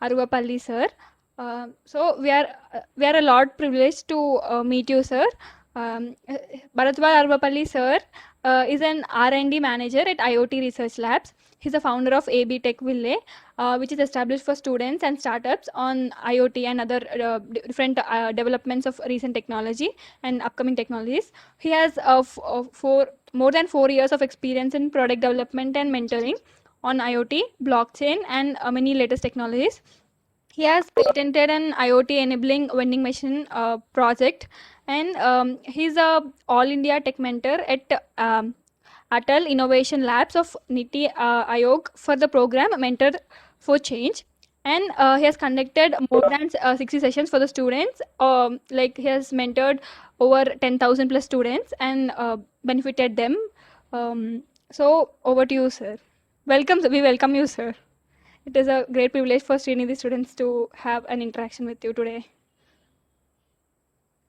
Aruvapalli sir. So we are a lot privileged to meet you, sir. Bharatwaj Aruvapalli sir is an R&D manager at IoT Research Labs. He's the founder of AB Tech Ville, which is established for students and startups on IoT and other different developments of recent technology and upcoming technologies. He has more than 4 years of experience in product development and mentoring on IoT, blockchain, and many latest technologies. He has patented an IoT enabling vending machine project, and he's a All India Tech Mentor at Atal Innovation Labs of Niti Aayog for the program Mentor for Change. And he has conducted more than 60 sessions for the students. Like he has mentored over 10,000 plus students and benefited them. So over to you, sir. Welcome. We welcome you, sir. It is a great privilege for Srinidhi students to have an interaction with you today.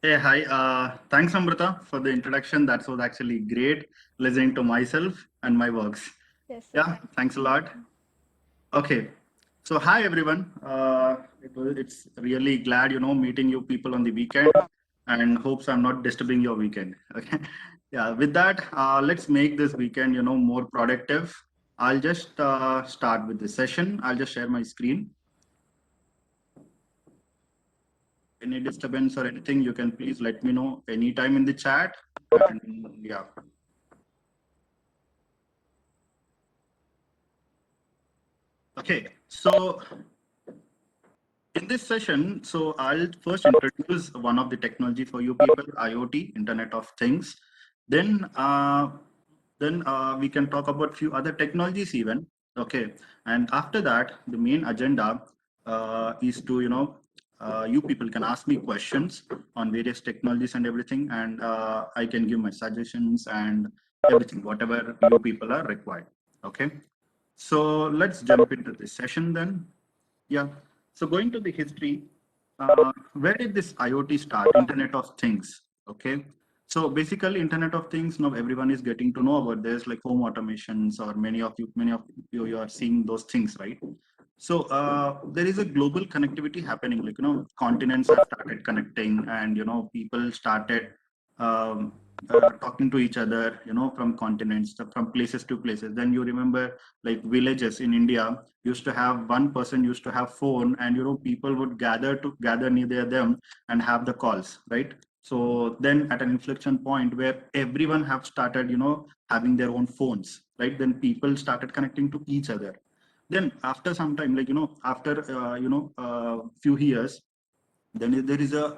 Hey, hi. Thanks, Amrita, for the introduction. That was actually great listening to myself and my works. Yes, sir. Yeah, thanks a lot. Okay. So, hi, everyone. It's really glad, meeting you people on the weekend and hopes I'm not disturbing your weekend. Okay. Yeah, with that, let's make this weekend, more productive. I'll just start with the session. I'll just share my screen. Any disturbance or anything, you can please let me know anytime in the chat. And yeah. Okay, so in this session, so I'll first introduce one of the technology for you people, IoT, Internet of Things. Then we can talk about few other technologies even. Okay, and after that, the main agenda is to you people can ask me questions on various technologies and everything, and I can give my suggestions and everything, whatever you people are required. Okay, so let's jump into this session then. Yeah. So going to the history, where did this IoT start? Internet of Things. Okay. So basically, Internet of Things. Now everyone is getting to know about this, like home automations, or many of you, you are seeing those things, right? So there is a global connectivity happening. Like continents have started connecting, and people started um, talking to each other. From continents, from places to places. Then you remember, like villages in India used to have one person used to have phone, and people would gather near them and have the calls, right? So then at an inflection point where everyone have started having their own phones, right? Then people started connecting to each other. Then after some time, like after few years, then there is a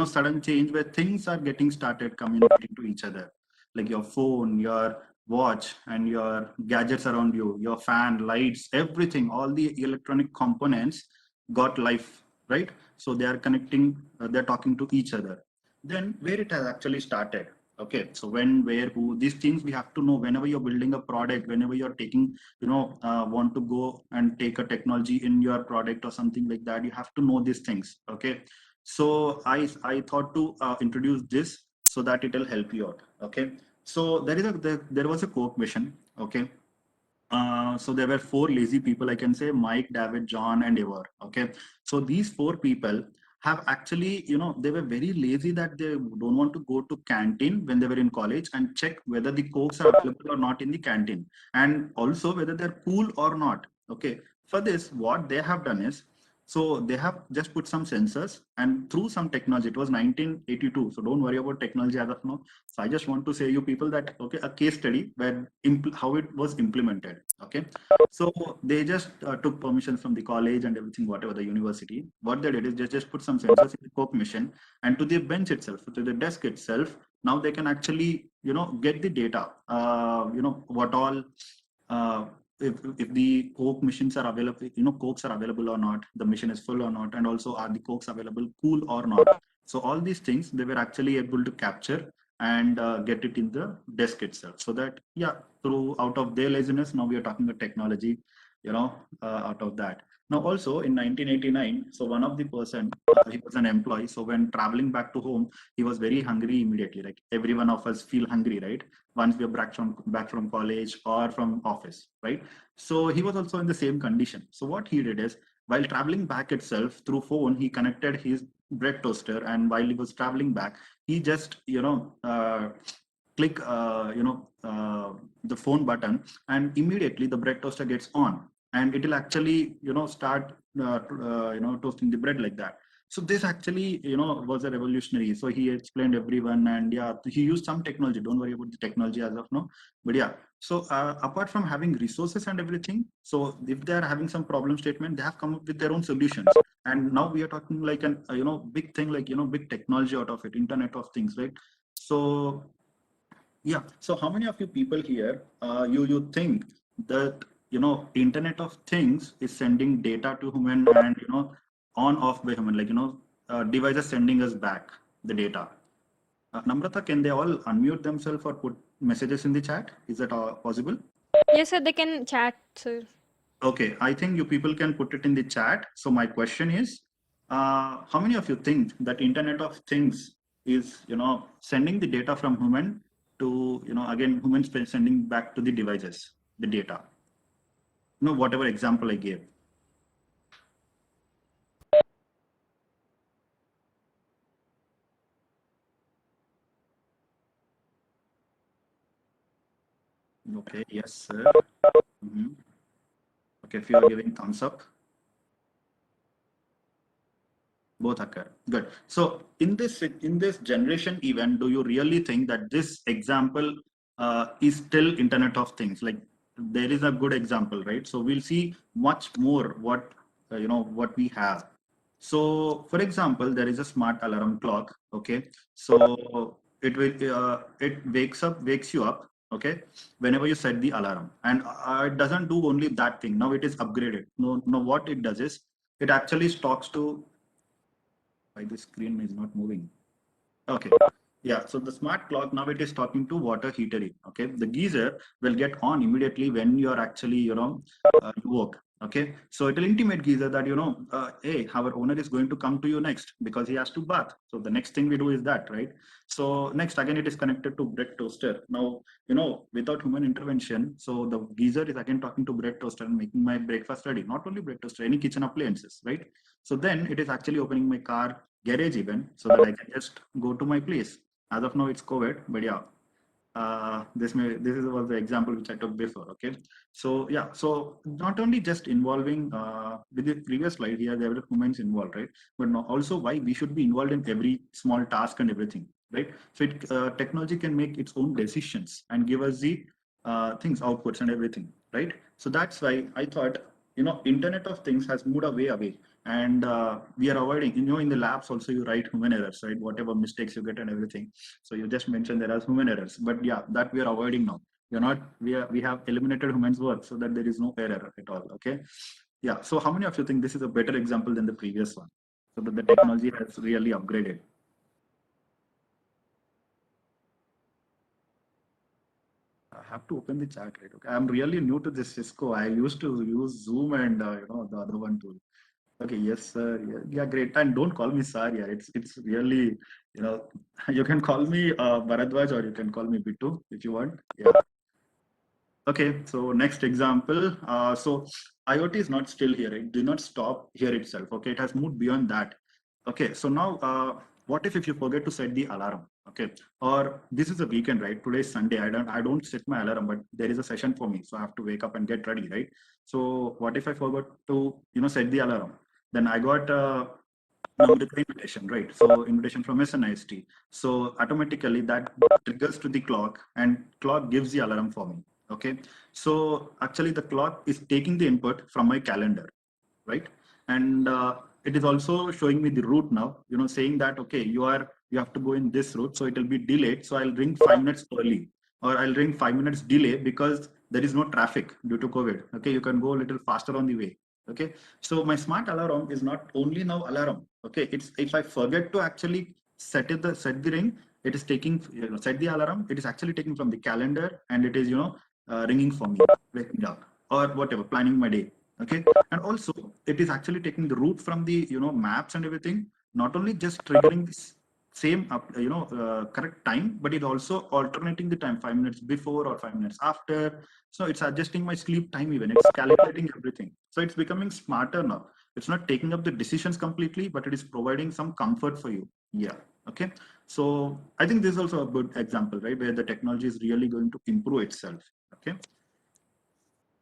sudden change where things are getting started communicating to each other, like your phone, your watch, and your gadgets around you, your fan, lights, everything, all the electronic components got life, right? So they are connecting, they're talking to each other. Then where it has actually started. Okay, so when, where, who, these things we have to know whenever you're building a product, whenever you're taking want to go and take a technology in your product or something like that, you have to know these things. Okay, so I thought to introduce this so that it will help you out. Okay, so there was a Coke mission. Okay, so there were four lazy people, I can say: Mike, David, John, and Ever. Okay, so these four people have actually, they were very lazy that they don't want to go to canteen when they were in college and check whether the cokes are available or not in the canteen, and also whether they're cool or not. Okay, for this, what they have done is, so they have just put some sensors, and through some technology, it was 1982. So don't worry about technology as of now. So I just want to say you people that, okay, a case study where how it was implemented. Okay, so they just took permission from the college and everything, whatever the university. What they did is just put some sensors in the Coke machine, and to the bench itself, to the desk itself. Now they can actually, get the data. What all. If the Coke machines are available, Cokes are available or not, the machine is full or not, and also are the Cokes available cool or not. So all these things they were actually able to capture and get it in the desk itself. So that, yeah, through out of their laziness, now we are talking about technology, out of that. Now also in 1989, so one of the person, he was an employee. So when traveling back to home, he was very hungry immediately. Like every one of us feel hungry, right? Once we are back from college or from office, right? So he was also in the same condition. So what he did is, while traveling back itself through phone, he connected his bread toaster, and while he was traveling back, he just click the phone button, and immediately the bread toaster gets on, and it will actually start toasting the bread like that. So this actually was a revolutionary. So he explained everyone, and yeah, he used some technology. Don't worry about the technology as of now, but yeah. So apart from having resources and everything, so if they are having some problem statement, they have come up with their own solutions. And now we are talking like an big thing, like big technology out of it, Internet of Things, right? So yeah. So how many of you people here, you think that Internet of Things is sending data to human, and on off by human, like devices sending us back the data. Namrata, can they all unmute themselves or put messages in the chat? Is that possible? Yes, sir. They can chat, sir. Okay, I think you people can put it in the chat. So my question is, how many of you think that Internet of Things is, sending the data from human to, again, humans sending back to the devices, the data, whatever example I gave. Okay, yes, sir. Mhm. Okay, if you are giving thumbs up, both occur. Good. So in this generation event, do you really think that this example is still Internet of Things? Like, there is a good example, right? So we'll see much more what what we have. So for example, there is a smart alarm clock. Okay, so it wakes you up. Okay, whenever you set the alarm, and it doesn't do only that thing. Now it is upgraded. No, what it does is it actually talks to, why the screen is not moving. Okay. Yeah. So the smart clock now it is talking to water heater. Okay. The geyser will get on immediately when you are actually, you woke. Okay. So it will intimate geyser that, hey, our owner is going to come to you next because he has to bath. So the next thing we do is that, right? So next, again, it is connected to bread toaster. Now, without human intervention, so the geyser is again talking to bread toaster and making my breakfast ready. Not only bread toaster, any kitchen appliances, right? So then it is actually opening my car garage even, so that I can just go to my place. As of now, it's COVID, but yeah, this was the example which I took before. Okay, so yeah, so not only just involving with the previous slide here, there were humans involved, right? But also why we should be involved in every small task and everything, right? So technology can make its own decisions and give us the things, outputs and everything, right? So that's why I thought Internet of Things has moved away, and we are avoiding. In the labs also you write human errors, right? Whatever mistakes you get and everything. So you just mentioned there are human errors, but yeah, that we are avoiding now. We have eliminated humans work so that there is no error at all. Okay, yeah. So how many of you think this is a better example than the previous one? So that the technology has really upgraded. I have to open the chat, right? Okay, I'm really new to this Cisco. I used to use Zoom and the other one tool. Okay, yes, sir. Yeah, yeah, great. And don't call me sir. Yeah, it's really, you know, you can call me Bharadwaj, or you can call me Bittu if you want. Yeah. Okay, so next example. So IoT is not still here. It did not stop here itself. Okay, it has moved beyond that. Okay, so now what if you forget to set the alarm? Okay, or this is a weekend, right? Today is Sunday. I don't set my alarm, but there is a session for me, so I have to wake up and get ready, right? So what if I forgot to set the alarm? Then I got now the invitation, right? So invitation from SNIST. So automatically that triggers to the clock, and clock gives the alarm for me. Okay. So actually the clock is taking the input from my calendar, right? And it is also showing me the route now, saying that, okay, you have to go in this route. So it will be delayed. So I'll ring 5 minutes early, or I'll ring 5 minutes delay because there is no traffic due to COVID. Okay. You can go a little faster on the way. Okay. So my smart alarm is not only now alarm. Okay. It's, if I forget to actually set the ring, it is taking, set the alarm. It is actually taking from the calendar, and it is, ringing for me, waking up or whatever, planning my day. Okay. And also it is actually taking the route from the maps and everything, not only just triggering this same correct time, but it also alternating the time, 5 minutes before or 5 minutes after. So it's adjusting my sleep time, even it's calculating everything. So it's becoming smarter now. It's not taking up the decisions completely, but it is providing some comfort for you. Yeah. Okay. So I think this is also a good example, right, where the technology is really going to improve itself. Okay.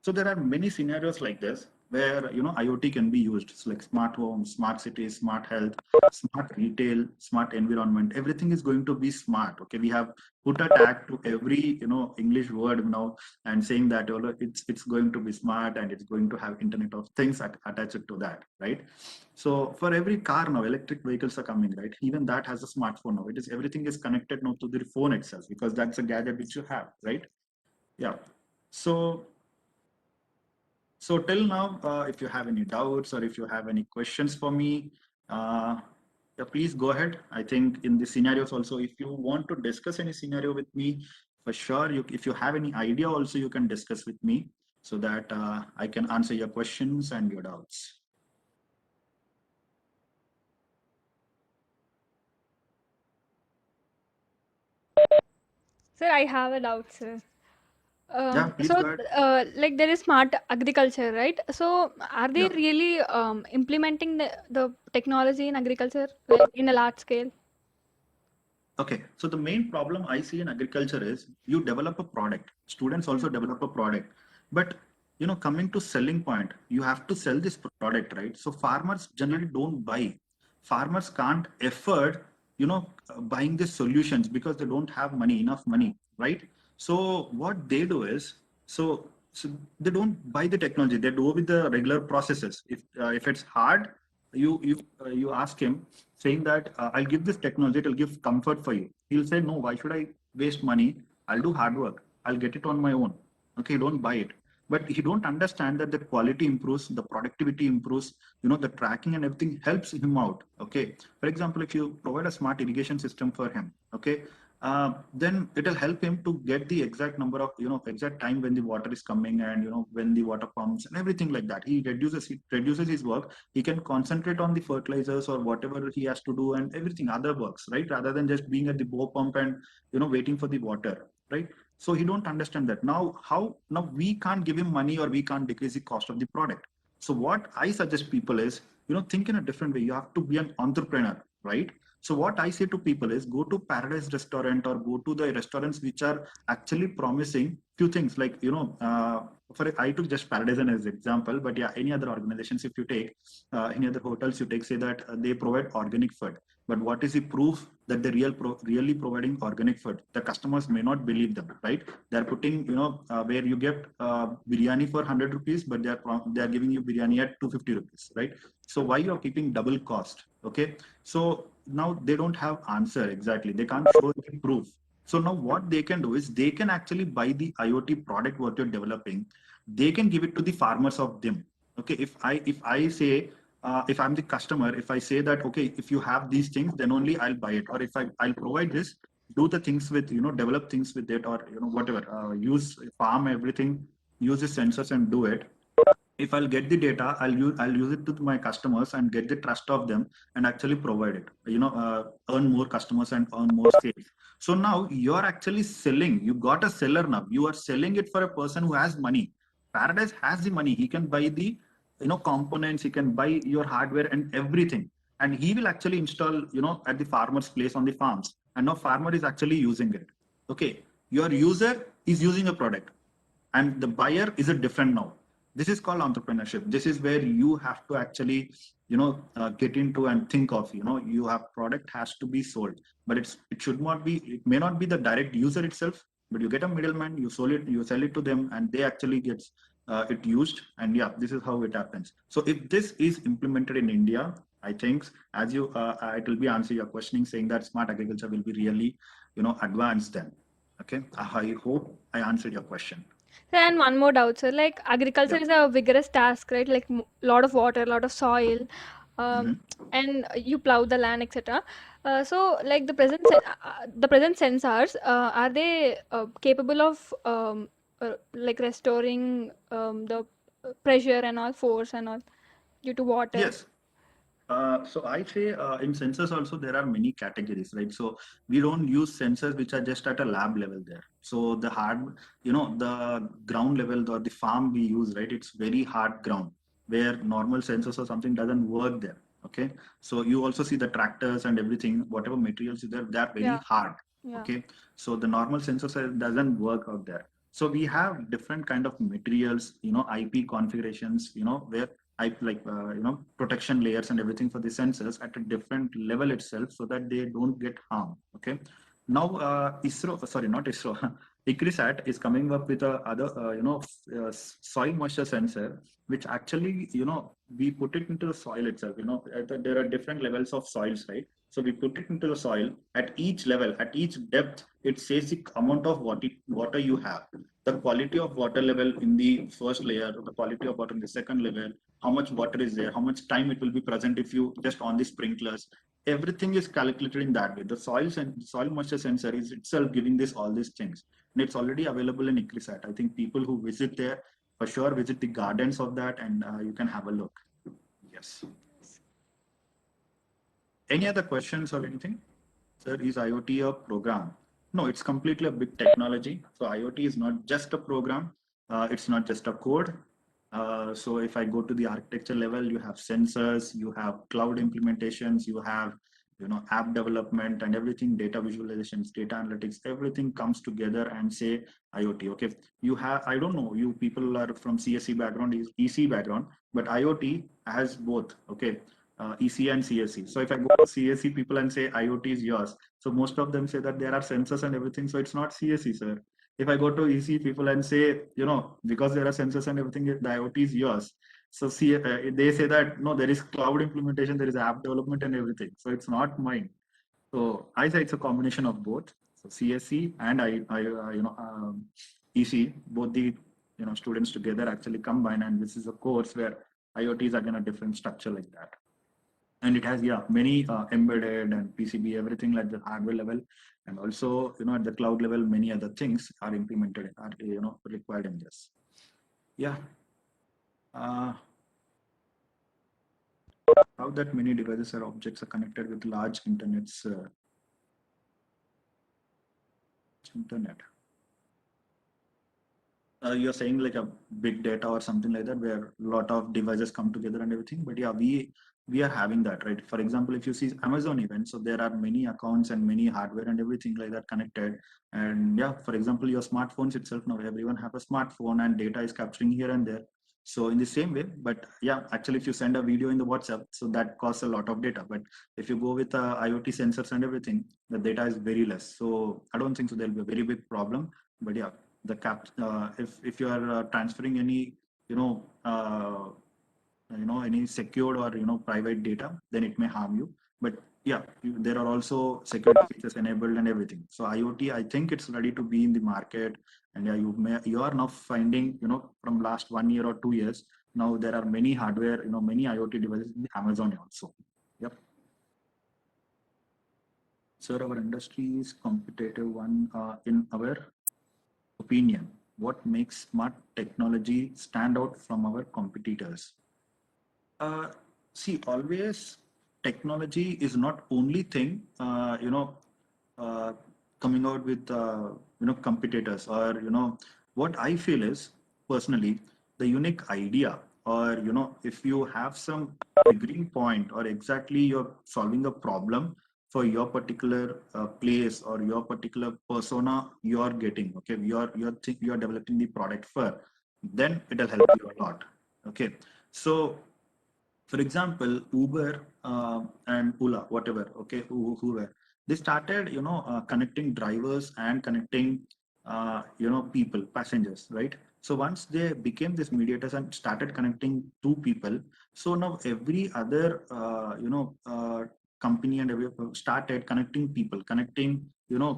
So there are many scenarios like this where IoT can be used. It's like smart homes, smart cities, smart health, smart retail, smart environment. Everything is going to be smart. Okay, we have put a tag to every English word now and saying that it's going to be smart and it's going to have Internet of Things attached to that, right? So for every car now, electric vehicles are coming, right? Even that has a smartphone now. It is everything is connected now to the phone itself because that's a gadget which you have, right? Yeah. So till now, if you have any doubts or if you have any questions for me, yeah, please go ahead. I think in the scenarios also, if you want to discuss any scenario with me, for sure, if you have any idea also, you can discuss with me so that I can answer your questions and your doubts. Sir, I have a doubt, sir. Yeah, please So, go ahead. like there is smart agriculture, right? So, are they Yeah. really implementing the technology in agriculture like in a large scale? Okay, so the main problem I see in agriculture is you develop a product. Students also Hmm. develop a product, but coming to selling point, you have to sell this product, right? So farmers generally don't buy. Farmers can't afford, buying the solutions because they don't have enough money, right? So what they do is, so they don't buy the technology. They do with the regular processes. If it's hard, you ask him saying that I'll give this technology, it'll give comfort for you. He'll say, no, why should I waste money? I'll do hard work. I'll get it on my own. Okay, don't buy it. But he don't understand that the quality improves, the productivity improves, the tracking and everything helps him out. Okay. For example, if you provide a smart irrigation system for him, okay, then it'll help him to get the exact number of, exact time when the water is coming and, when the water pumps and everything like that. He reduces his work. He can concentrate on the fertilizers or whatever he has to do and everything other works, right? Rather than just being at the bow pump and waiting for the water, right? So he don't understand that. Now we can't give him money or we can't decrease the cost of the product. So what I suggest people is, think in a different way. You have to be an entrepreneur, right? So what I say to people is go to Paradise Restaurant or go to the restaurants which are actually promising few things like, for I took just Paradise as an example, but yeah, any other organizations, if you take any other hotels, you take, say that they provide organic food. But what is the proof that they really providing organic food? The customers may not believe them, right? They're putting, where you get biryani for 100 rupees, but they're giving you biryani at 250 rupees, right? So why you're keeping double cost? Okay. So now they don't have answer exactly. They can't show the proof. So now what they can do is they can actually buy the IoT product what you're developing. They can give it to the farmers of them. Okay. If I say if I'm the customer, if I say that okay, if you have these things, then only I'll buy it. Or if I'll provide this, do the things with develop things with it, or whatever. Use farm everything, use the sensors and do it. If I'll get the data, I'll use it to my customers and get the trust of them and actually provide it. Earn more customers and earn more sales. So now you're actually selling. You got a seller now. You are selling it for a person who has money. Paradise has the money. He can buy the components. He can buy your hardware and everything, and he will actually install at the farmer's place on the farms. And now farmer is actually using it. Okay, your user is using a product and the buyer is a different now. This is called entrepreneurship. This is where you have to actually get into and think of you have product has to be sold, but it should not be, it may not be the direct user itself, but you get a middleman, you sell it to them and they actually gets it used. And yeah, this is how it happens. So if this is implemented in India, I think as you it will be answer your questioning saying that smart agriculture will be really advanced then. Okay, I hope I answered your question. Sir, and one more doubt, sir. Like agriculture Yeah. is a vigorous task, right? Like lot of water, lot of soil, um, Mhm. and you plow the land, etc. So, like the present sensors, are they capable of like restoring the pressure and all, force and all due to water? Yes. So I say in sensors also there are many categories, right? So we don't use sensors which are just at a lab level there. So the ground level or the farm we use, right? It's very hard ground. where normal sensors or something doesn't work there. Okay, so you also see the tractors and everything, whatever materials is there, they are very Yeah. hard. Yeah. Okay, so the normal sensors doesn't work out there. So we have different kind of materials, IP configurations, where I like protection layers and everything for the sensors at a different level itself, so that they don't get harmed. Okay, now ISRO, sorry, not ISRO, ICRISAT is coming up with a other soil moisture sensor, which actually we put it into the soil itself. There are different levels of soils, right? So we put it into the soil at each level, at each depth. It says the amount of water you have, the quality of water level in the first layer, the quality of water in the second level, how much water is there, how much time it will be present if you just on the sprinklers. Everything is calculated in that way. The soil moisture sensor is itself giving this all these things, and it's already available in ICRISAT. I think people who visit there for sure visit the gardens of that, and you can have a look. Yes. Any other questions or anything? Sir, is IoT a program? No, it's completely a big technology. So IoT is not just a program. It's not just a code. So if I go to the architecture level, you have sensors, you have cloud implementations, you have app development and everything, data visualizations, data analytics, everything comes together and say IoT. Okay, you have, I don't know, you people are from CSE background, EC background, but IoT has both. Okay, EC and CSE. So if I go to CSE people and say IoT is yours, so most of them say that there are sensors and everything, so it's not CSE, sir. If I go to EC people and say, because there are sensors and everything, the IoT is yours. So they say that no, there is cloud implementation, there is app development and everything. So it's not mine. So I say it's a combination of both. So CSE and EC, both the students together actually combine, and this is a course where IoT is again a different structure like that. And it has many embedded and PCB, everything like the hardware level, and also at the cloud level, many other things are implemented, are required in this. Yeah. How that many devices or objects are connected with large internet. You're saying like a big data or something like that, where a lot of devices come together and everything. But yeah, we are having that, right? For example, if you see Amazon event, so there are many accounts and many hardware and everything like that connected. And yeah, for example, your smartphones itself, now everyone have a smartphone and data is capturing here and there. So in the same way, but yeah, actually, if you send a video in the WhatsApp, so that costs a lot of data. But if you go with IoT sensors and everything, the data is very less. So I don't think so there'll be a very big problem. But yeah, the if you are transferring any you know uh, any secured or private data, then it may harm you. But yeah, there are also security features enabled and everything. So IoT, I think it's ready to be in the market. And yeah, you are now finding from last 1 year or 2 years, now there are many hardware, many IoT devices in Amazon also. Yep. Sir, our industry is competitive one. In our opinion, what makes smart technology stand out from our competitors? Uh, See, always technology is not only thing, uh, coming out with, competitors, or, what I feel is personally the unique idea, or, if you have some agreeing point, or exactly you're solving a problem for your particular place or your particular persona you're getting, okay, you're developing the product for, then it'll help you a lot. Okay. So for example, Uber and Ola, whatever, okay, whoever, they started, connecting drivers and connecting, people, passengers, right? So once they became this mediators and started connecting two people, so now every other, company and every started connecting people, connecting,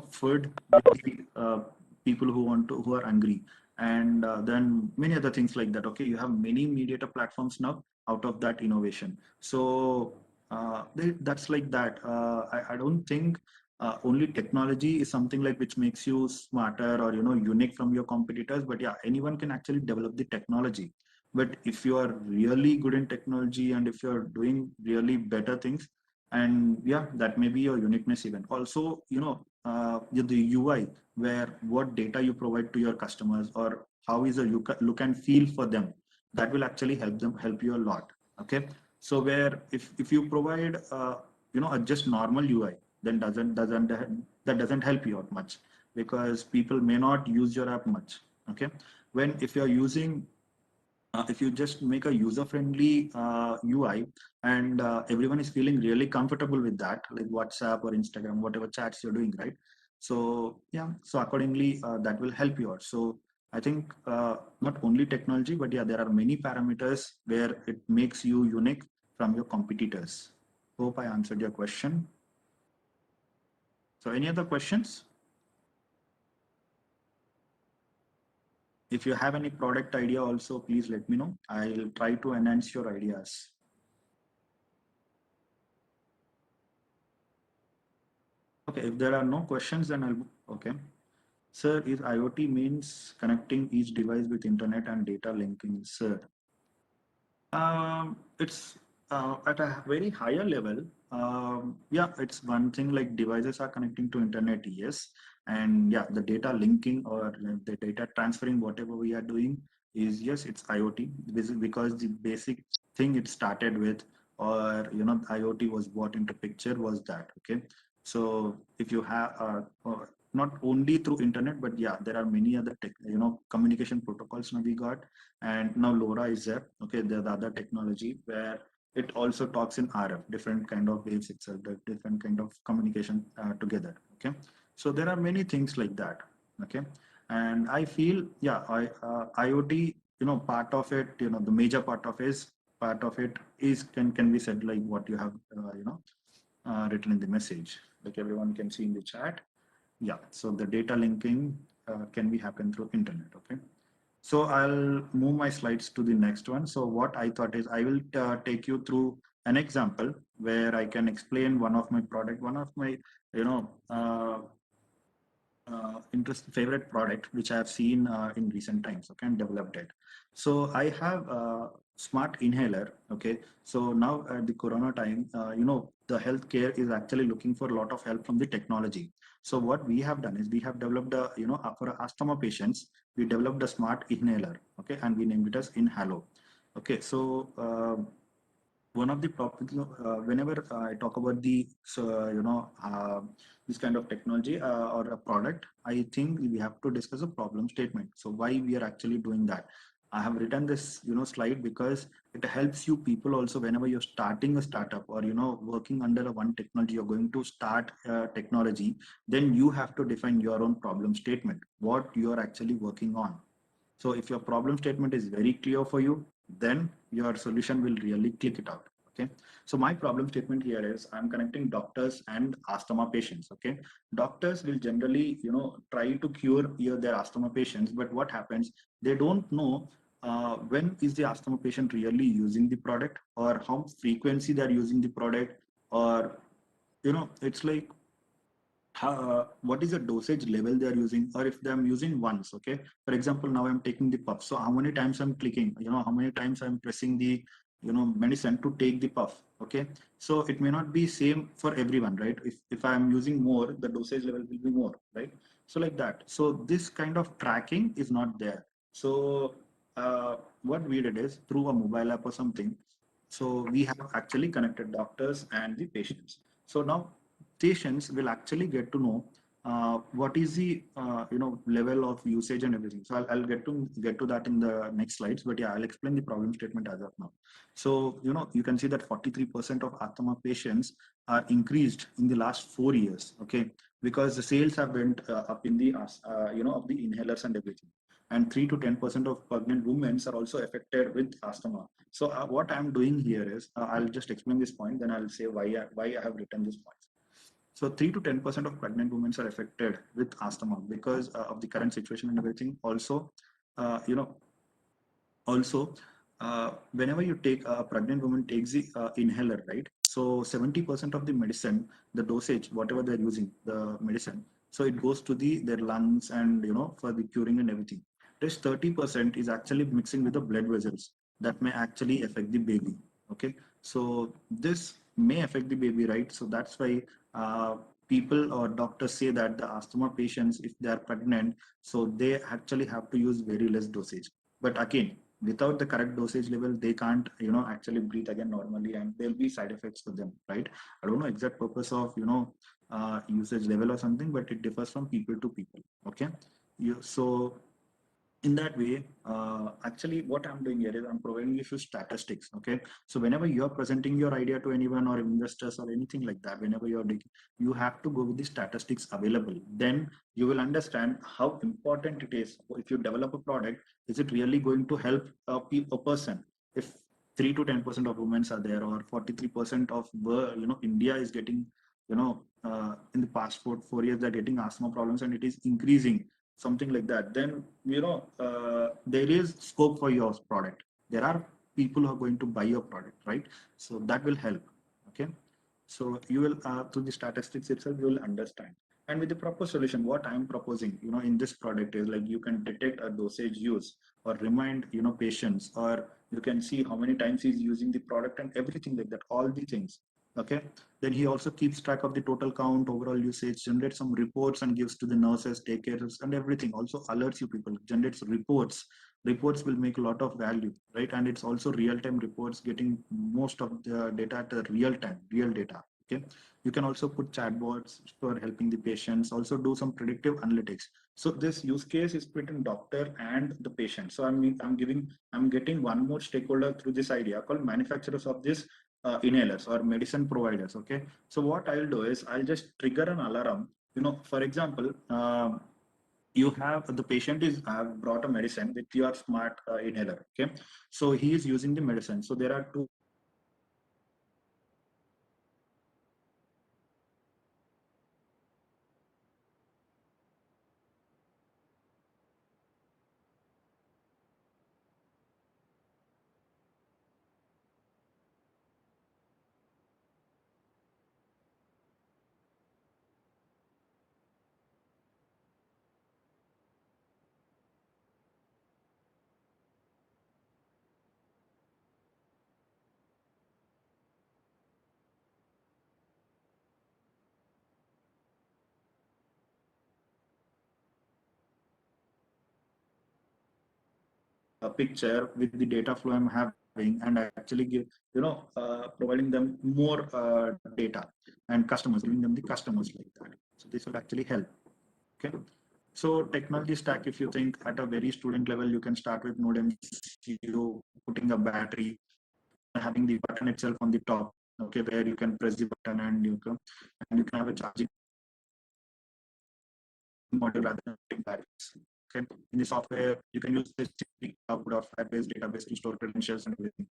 food with the people who are hungry, and then many other things like that. Okay, you have many mediator platforms now out of that innovation. So that's like that. I don't think only technology is something like which makes you smarter or unique from your competitors. But yeah, anyone can actually develop the technology. But if you are really good in technology and if you're doing really better things, and yeah, that may be your uniqueness even. Also, the UI, where what data you provide to your customers, or how is the look and feel for them, that will actually help you a lot. Okay, so where if you provide a just normal UI, then that doesn't help you out much, because people may not use your app much. Okay, when if you're using if you just make a user-friendly UI, and everyone is feeling really comfortable with that, like WhatsApp or Instagram, whatever chats you're doing, right? So yeah, so accordingly, that will help you out. So I think not only technology, but yeah, there are many parameters where it makes you unique from your competitors. Hope I answered your question. So any other questions? If you have any product idea also, please let me know. I'll try to enhance your ideas. Okay, if there are no questions, then I'll, okay. Sir, is IoT means connecting each device with internet and data linking, sir? It's at a very higher level. Yeah, it's one thing, like devices are connecting to internet, yes. And yeah, the data linking or the data transferring, whatever we are doing is, yes, it's IoT. This is because the basic thing it started with, or, IoT was brought into picture was that, okay. So if you have, not only through internet, but yeah, there are many other communication protocols now we got, and now LoRa is there. Okay, there's the other technology where it also talks in RF, different kind of waves itself, the different kind of communication together. Okay, so there are many things like that. Okay, and I feel, yeah, IoT, part of it, the major part of it is can be said like what you have written in the message, like everyone can see in the chat. Yeah, so the data linking can be happen through internet. Okay, so I'll move my slides to the next one. So what I thought is I will take you through an example where I can explain one of my product, one of my, you know, interest favorite product which I have seen in recent times. Okay, and developed it. So I have a smart inhaler. Okay, so now at the Corona time, the healthcare is actually looking for a lot of help from the technology. So what we have done is we have developed a, for asthma patients, we developed a smart inhaler. Okay, and we named it as Inhalo. Okay, so one of the topics, whenever I talk about the this kind of technology or a product, I think we have to discuss a problem statement. So why we are actually doing that? I have written this slide because it helps you people also whenever you're starting a startup, or working under a one technology, you're going to start technology, then you have to define your own problem statement, what you are actually working on. So if your problem statement is very clear for you, then your solution will really click it out. Okay. So my problem statement here is I'm connecting doctors and asthma patients. Okay. Doctors will generally, try to cure their asthma patients, but what happens? They don't know when is the asthma patient really using the product, or how frequency they're using the product, or it's like what is the dosage level they are using, or if I'm using once. Okay, for example, now I'm taking the puff, so how many times I'm clicking, how many times I'm pressing the medicine to take the puff. Okay, so it may not be same for everyone, right? If I'm using more, the dosage level will be more, right? So like that, so this kind of tracking is not there. So what we did is through a mobile app or something, so we have actually connected doctors and the patients. So now patients will actually get to know what is the level of usage and everything. So I'll get to that in the next slides, but yeah, I'll explain the problem statement as of now. So you can see that 43% of asthma patients are increased in the last 4 years. Okay, because the sales have went up in the of the inhalers and everything, and 3 to 10% of pregnant women are also affected with asthma. So what I'm doing here is I'll just explain this point, then I'll say why I have written this point. So 3 to 10% of pregnant women are affected with asthma because of the current situation and everything. Also, uh, you know, also, whenever you take a pregnant woman takes the inhaler, right? So 70% of the medicine, the dosage, whatever they're using, the medicine, so it goes to their lungs and for the curing and everything. This 30% is actually mixing with the blood vessels that may actually affect the baby. Okay, so this may affect the baby, right? So that's why people or doctors say that the asthma patients, if they are pregnant, so they actually have to use very less dosage. But again, without the correct dosage level, they can't, actually breathe again normally, and there'll be side effects for them, right? I don't know exact purpose of, usage level or something, but it differs from people to people. Okay. So in that way, actually what I'm doing here is I'm providing you few statistics. Okay. So whenever you're presenting your idea to anyone or investors or anything like that, whenever you have to go with the statistics available. Then you will understand how important it is. If you develop a product, is it really going to help a person? If 3 to 10% of women are there, or 43% of India is getting, in the past 4 years they're getting asthma problems, and it is increasing, something like that, then there is scope for your product. There are people who are going to buy your product, right? So that will help. Okay. So you will, through the statistics itself, you will understand. And with the proper solution, what I'm proposing, in this product is like you can detect a dosage use, or remind, patients, or you can see how many times he's using the product and everything like that, all the things. Okay. Then he also keeps track of the total count, overall usage, generates some reports and gives to the nurses, take cares, and everything. Also alerts you people, generates reports. Reports will make a lot of value, right? And it's also real-time reports, getting most of the data at the real time, real data. Okay. You can also put chatbots for helping the patients, also do some predictive analytics. So this use case is between doctor and the patient. So I'm getting one more stakeholder through this idea, called manufacturers of this inhalers or medicine providers. Okay. So what I'll do is I'll just trigger an alarm. For example, you have the patient is have brought a medicine with your smart inhaler. Okay. So he is using the medicine. So there are two a picture with the data flow I'm having, and I actually give, providing them more data, and customers, giving them the customers like that. So this will actually help. Okay. So technology stack, if you think at a very student level, you can start with Node MCU, putting a battery, having the button itself on the top. Okay, where you can press the button and you can have a charging module rather than putting batteries. Okay. In the software, you can use this output of Firebase database to store credentials and everything.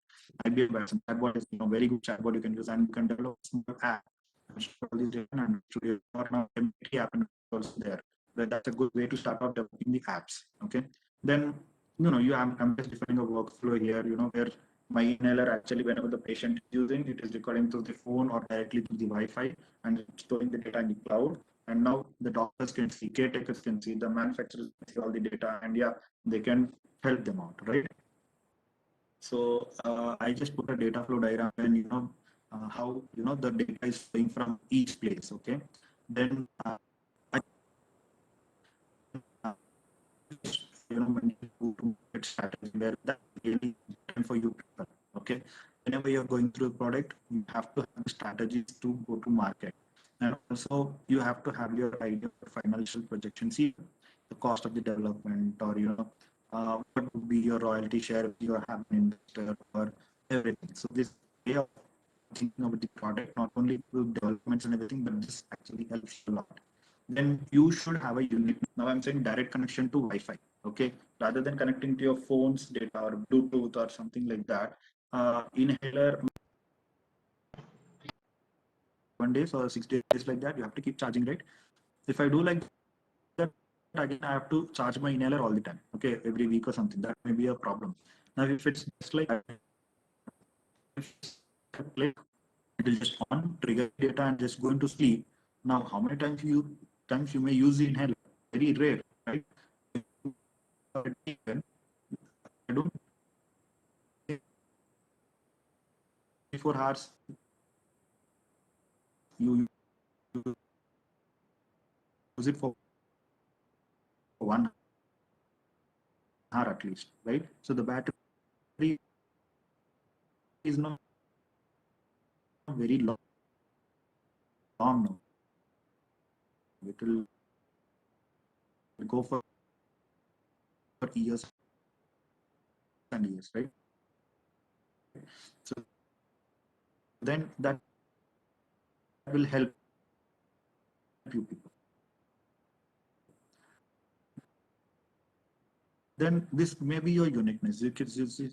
IBM Watson chatbot is very good chatbot you can use, and you can develop a small app and store all these data, and studio or now MIT app and also there. That's a good way to start off developing the apps. Okay. Then I'm just defining a workflow here, where my inhaler actually, whenever the patient is using it, is recording through the phone or directly through the Wi-Fi and storing the data in the cloud. And now the doctors can see, caretakers can see, the manufacturers can see all the data, and yeah, they can help them out, right? So I just put a data flow diagram, and how the data is flowing from each place. Okay. Then I, uh, when you go to market strategy, where that really important for you people. Okay. Whenever you're going through a product, you have to have strategies to go to market, and also you have to have your idea of financial projection. See the cost of the development, or what would be your royalty share if you have an investor, or everything. So this way of thinking about the product, not only through developments and everything, but this actually helps a lot. Then you should have a unique, now I'm saying direct connection to Wi-Fi. Okay. Rather than connecting to your phone's data or Bluetooth or something like that, inhaler 1 days or 6 days like that, you have to keep charging, right? If I do like that, again, I have to charge my inhaler all the time. Okay. Every week or something, that may be a problem. Now, if it's just like, if it will just on, trigger data, and just go into sleep. Now, how many times you may use the inhaler? Very rare, right? I don't 4 hours you use it for 1 hour at least, right? So the battery is not very long now. It will go for years and years, right? So then that will help you people. Then this may be your uniqueness. You can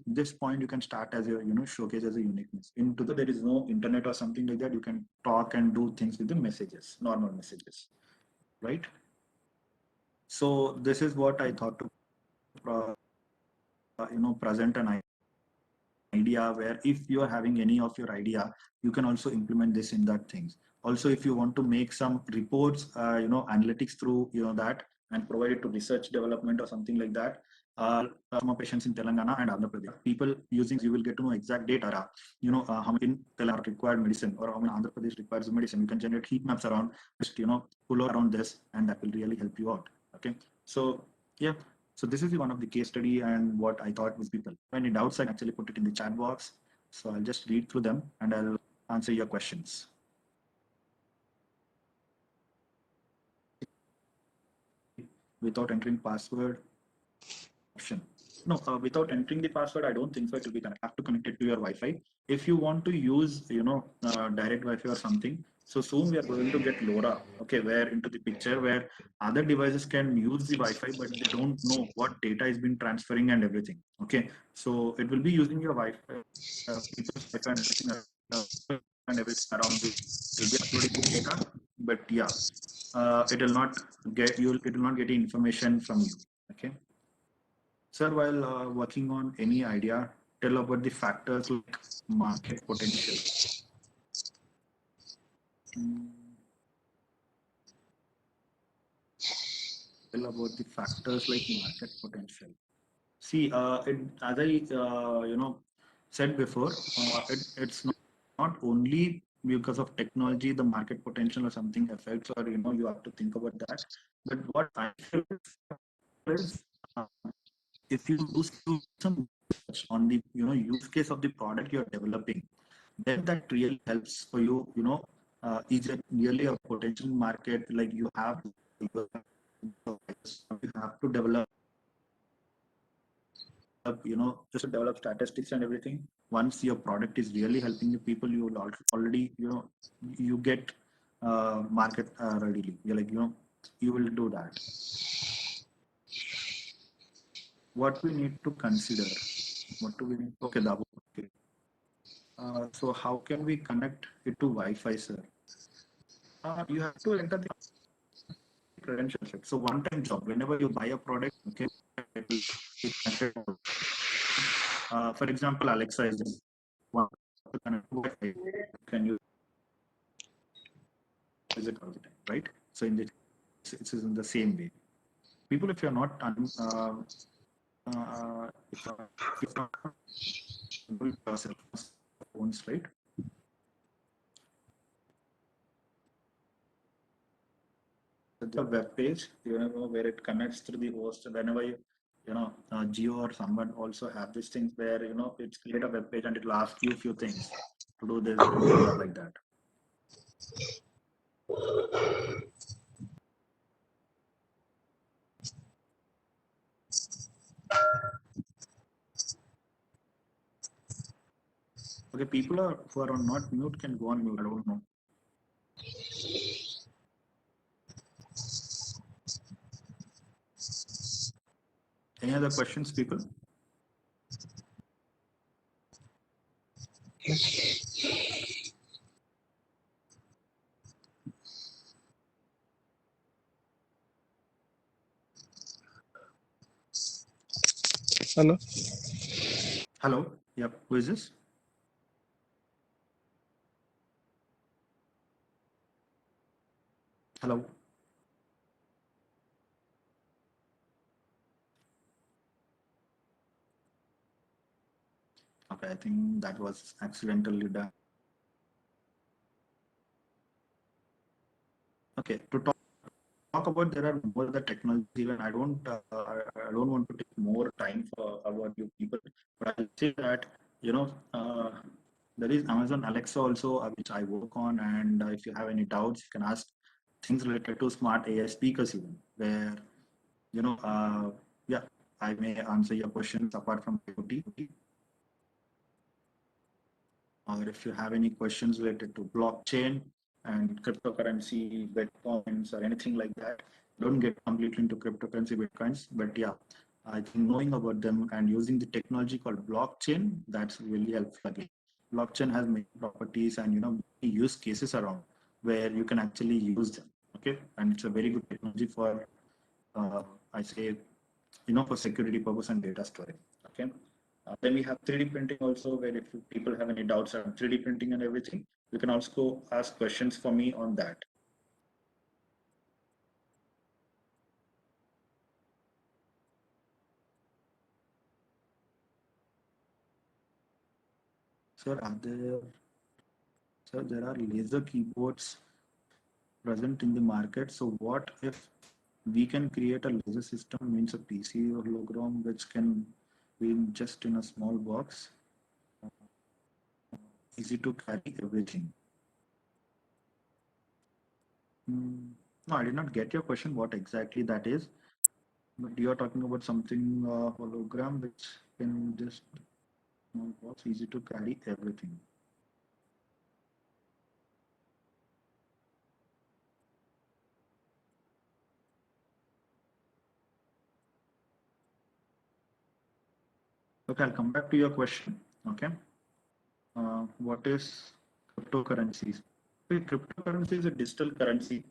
this point you can start as your showcase as a uniqueness. Into there is no internet or something like that. You can talk and do things with the messages, normal messages, right? So this is what I thought to present an idea where if you are having any of your idea, you can also implement this in that things. Also, if you want to make some reports, analytics through that and provide it to research development or something like that. Some patients in Telangana and Andhra Pradesh, people using, you will get to know exact data. How many in Telangana required medicine or how many Andhra Pradesh requires medicine. You can generate heat maps around, just pull around this, and that will really help you out. Okay, so yeah. So this is one of the case study and what I thought was people. Any doubts, I can actually put it in the chat box. So I'll just read through them and I'll answer your questions. Without entering password option. No, without entering the password, I don't think so. It will be connected. Have to connect it to your Wi-Fi. If you want to use, direct Wi-Fi or something, so soon we are going to get LoRa. Okay, where into the picture where other devices can use the Wi-Fi, but they don't know what data is being transferring and everything. Okay, so it will be using your Wi-Fi, people's Wi-Fi and everything around it. It will be uploading the data, but yeah, it will not get you. It will not get information from you. Okay. Sir, while working on any idea, tell about the factors like market potential. Mm, Tell about the factors like market potential. See, as I said before, it's not only because of technology, the market potential or something affects, or you have to think about that. But what I feel is, uh, if you do some research on the use case of the product you're developing, then that really helps for you. Is it really a potential market? Like you have to develop, just to develop statistics and everything. Once your product is really helping the people, you will already you get market readily. You're like you will do that. What we need to consider? What do we need? Okay, Dabu. Okay. So how can we connect it to Wi-Fi, sir? You have to enter the credentials. So one-time job. Whenever you buy a product, okay, it will be connected. For example, Alexa is just one to connect to Wi-Fi. Can you use it all the time, right? So in this, it is in the same way. People, if you're not if you're not yourself phones, right? The web page, where it connects through the host. Whenever Geo or someone also have these things where it's create a web page and it will ask you a few things to do this, do that, like that. Okay, people who are on not mute can go on mute. I don't know. Any other questions, people? Hello. Hello. Yep. Who is this? Hello. Okay, I think that was accidentally done. Okay, to talk about, there are more the technology, and I don't want to take more time for about you people, but I'll say that, you know, there is Amazon Alexa also, which I work on, and if you have any doubts, you can ask things related to smart AI speakers even, where, you know, yeah, I may answer your questions apart from IoT. Or if you have any questions related to blockchain and cryptocurrency, Bitcoins, or anything like that, don't get completely into cryptocurrency, Bitcoins. But yeah, I think knowing about them and using the technology called blockchain, that's really helpful again. Blockchain has many properties and, you know, many use cases around where you can actually use them. Okay, and it's a very good technology for, uh, I say, you know, for security purpose and data storage. Okay. Then we have 3D printing also, where if people have any doubts on 3D printing and everything, you can also ask questions for me on that. Sir, there are laser keyboards present in the market. So what if we can create a laser system, means a PC or hologram, which can be just in a small box, easy to carry everything. No, I did not get your question, what exactly that is. But you are talking about something hologram which can just was easy to carry everything. Okay, I'll come back to your question. Okay, what is cryptocurrencies? Okay, cryptocurrency is a digital currency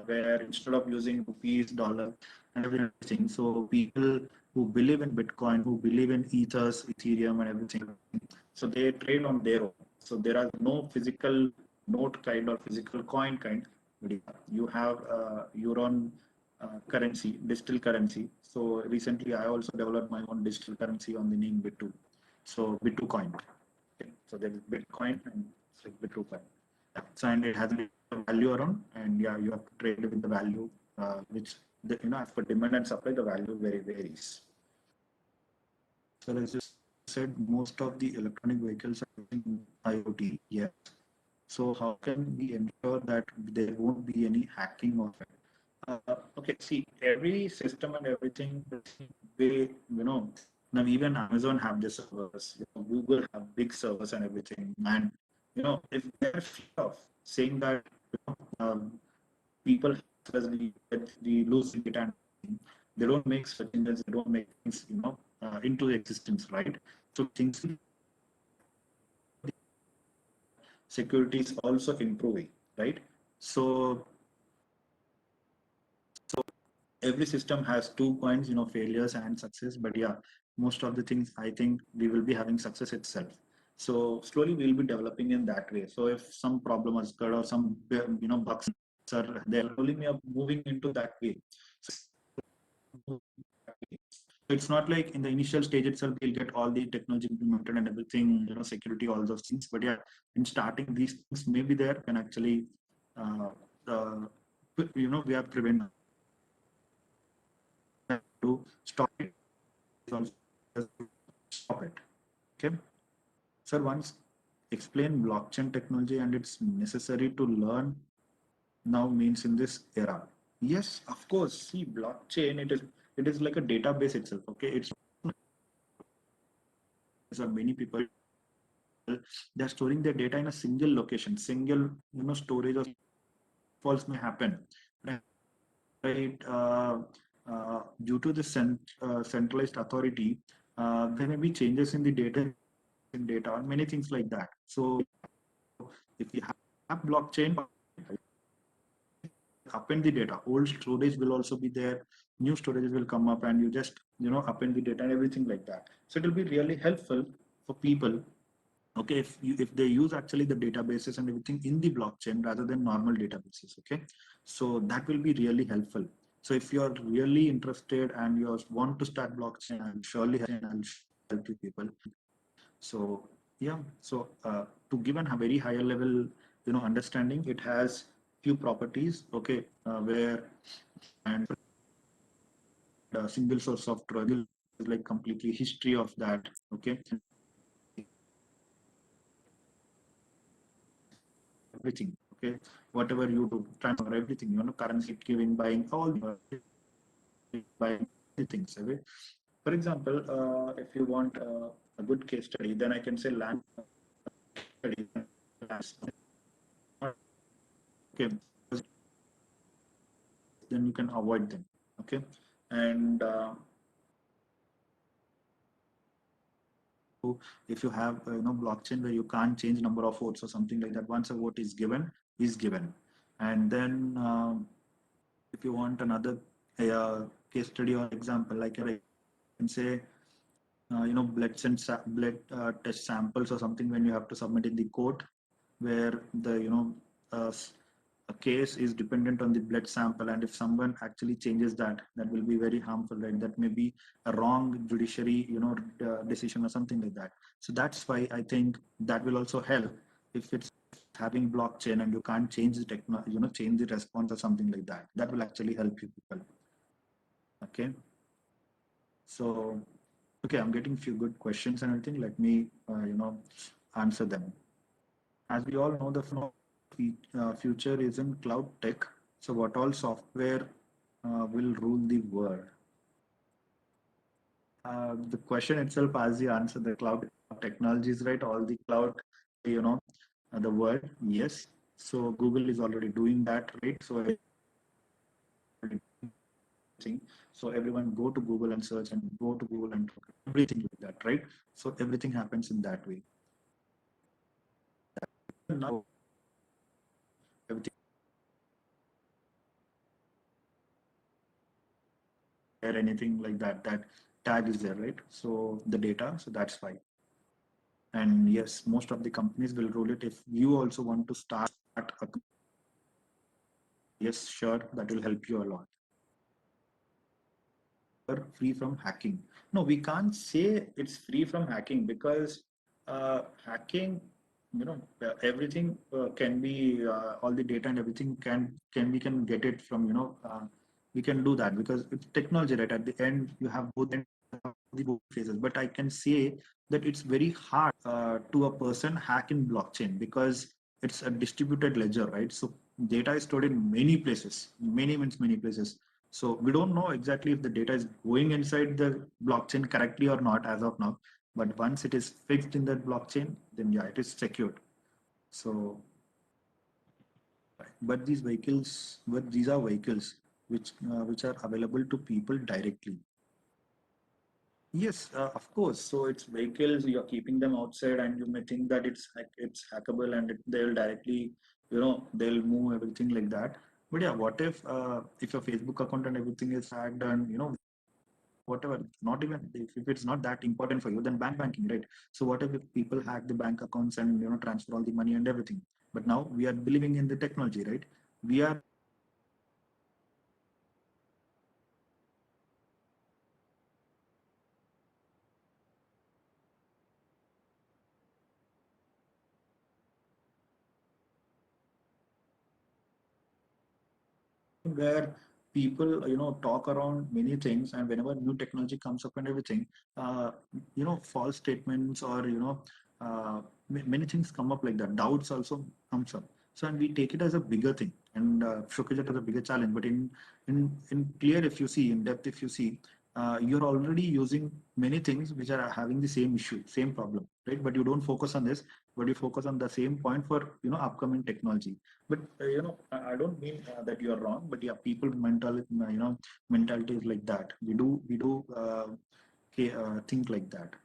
where instead of using rupees, dollar, and everything, so people who believe in Bitcoin, who believe in Ethers, Ethereum, and everything, so they trade on their own. So there are no physical note kind or physical coin kind. But you have your own currency, digital currency. So recently, I also developed my own digital currency on the name Bit2. So Bit2 coin. Okay. So there is Bitcoin and it's like Bit2 coin. Yeah. So and it has a value around, and yeah, you have to trade with the value, which the, you know, as per demand and supply, the value varies. So as you said, most of the electronic vehicles are using IoT. Yes. So how can we ensure that there won't be any hacking of it? Okay, see, every system and everything, they, you know, now even Amazon have their servers, you know, Google have big servers and everything. And, you know, if they're fear of saying that, you know, people the lose data, and they don't make such things, they don't make things, you know, into existence, right? So things, security is also improving, right? So every system has two coins, you know, failures and success. But yeah, most of the things I think we will be having success itself. So slowly we'll be developing in that way. So if some problem has occurred or some, you know, bugs are there, slowly we are moving into that way. So it's not like in the initial stage itself we'll get all the technology implemented and everything, you know, security, all those things. But yeah, in starting these things may be there, can actually uh, uh, you know, we have prevented to stop it, also stop it. Okay. Sir, once explain blockchain technology and it's necessary to learn now means in this era. Yes, of course. See, blockchain, it is like a database itself. Okay. It's there are many people, they're storing their data in a single location, single, you know, storage or falls may happen. Right. Due to the centralized authority, there may be changes in the data or many things like that. So if you have blockchain, append the data, old storage will also be there, new storages will come up, and you just, you know, append the data and everything like that. So it will be really helpful for people. Okay, if they use actually the databases and everything in the blockchain rather than normal databases. Okay, so that will be really helpful. So if you are really interested and you want to start blockchain, I'll help you people. So yeah, so to give a very higher level, you know, understanding, it has few properties. Okay, where and single source of truth, like completely history of that. Okay, everything. Okay, whatever you do, transfer everything. Currency giving, buying, all buying the things. Okay. For example, if you want a good case study, then I can say land study. Okay, then you can avoid them. Okay, and if you have blockchain where you can't change number of votes or something like that, once a vote is given. And then if you want another case study or example, like I can say blood test samples or something, when you have to submit in the court, where the uh, a case is dependent on the blood sample, and if someone actually changes that, that will be very harmful, right? That may be a wrong judiciary decision or something like that. So that's why I think that will also help if it's having blockchain and you can't change the technology, change the response or something like that. That will actually help you people. Okay, so okay, I'm getting few good questions and everything. Let me answer them. As we all know, the future is in cloud tech. So, what all software will rule the world? The question itself has the answer. The cloud technologies, right? All the cloud, you know, the world. Yes. So, Google is already doing that, right? So everyone go to Google and search, and go to Google and everything like that, right? So everything happens in that way. Now everything or anything like that, that tag is there, right? So the data, so that's why. And yes, most of the companies will rule it. If you also want to start a, yes, sure, that will help you a lot. Free from hacking. No, we can't say it's free from hacking, because hacking, everything can be all the data and everything can we can get it from we can do that because it's technology, right? At the end, you have both phases. But I can say that it's very hard to a person hack in blockchain, because it's a distributed ledger, right? So data is stored in many places, many means many places. So we don't know exactly if the data is going inside the blockchain correctly or not as of now. But once it is fixed in that blockchain, then yeah, it is secured. So, but these are vehicles which are available to people directly. Yes, of course. So it's vehicles. You're keeping them outside, and you may think that it's hackable, and they'll directly, they'll move everything like that. But yeah, what if your Facebook account and everything is hacked, and whatever, not even if it's not that important for you, then banking, right? So what if people hack the bank accounts and transfer all the money and everything? But now we are believing in the technology, right? We are where people talk around many things, and whenever new technology comes up and everything, uh, false statements or many things come up like that, doubts also comes up. So and we take it as a bigger thing, and showcase it as a bigger challenge. But in clear, if you see in depth, if you see, you're already using many things which are having the same issue, same problem, right? But you don't focus on this, but you focus on the same point for upcoming technology. But I don't mean that you are wrong, but yeah, people mentality is like that. We do think like that.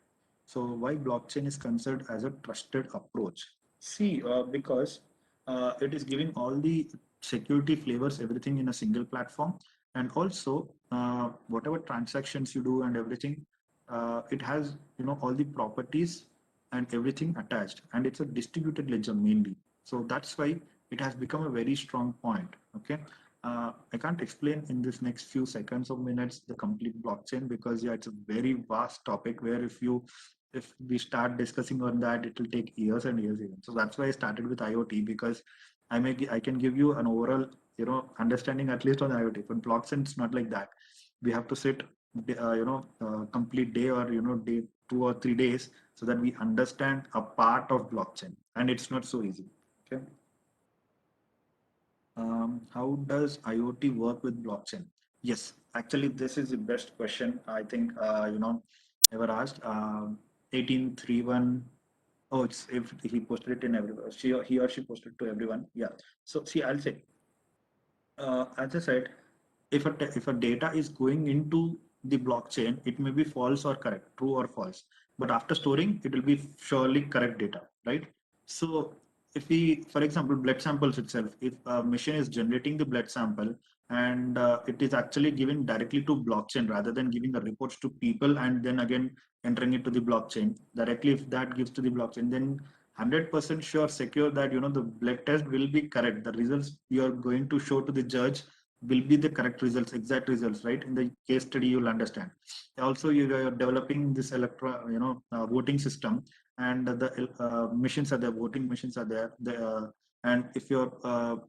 So why blockchain is considered as a trusted approach? See, because it is giving all the security flavors, everything in a single platform, and also whatever transactions you do and everything, it has all the properties and everything attached, and it's a distributed ledger mainly. So that's why it has become a very strong point. Okay, I can't explain in this next few seconds or minutes the complete blockchain, because yeah, it's a very vast topic where if we start discussing on that, it will take years and years even. So that's why I started with IoT, because I can give you an overall understanding at least on IoT. But blockchain, it's not like that. We have to sit complete day, or day 2 or 3 days, so that we understand a part of blockchain, and it's not so easy. Okay. How does IoT work with blockchain? Yes, actually, this is the best question I think ever asked. 1831. Oh, it's if he posted it in everyone. He or she posted to everyone. Yeah. So see, I'll say, as I said, if a data is going into the blockchain, it may be false or correct, true or false. But after storing, it will be surely correct data, right? So if we, for example, blood samples itself, if a machine is generating the blood sample, and it is actually given directly to blockchain rather than giving the reports to people and then again entering it to the blockchain directly, if that gives to the blockchain, then 100% sure, secure that the blood test will be correct. The results you are going to show to the judge will be the correct results, exact results, right? In the case study, you'll understand. Also, you are developing this voting system, and the machines are there, voting machines are there. And if you're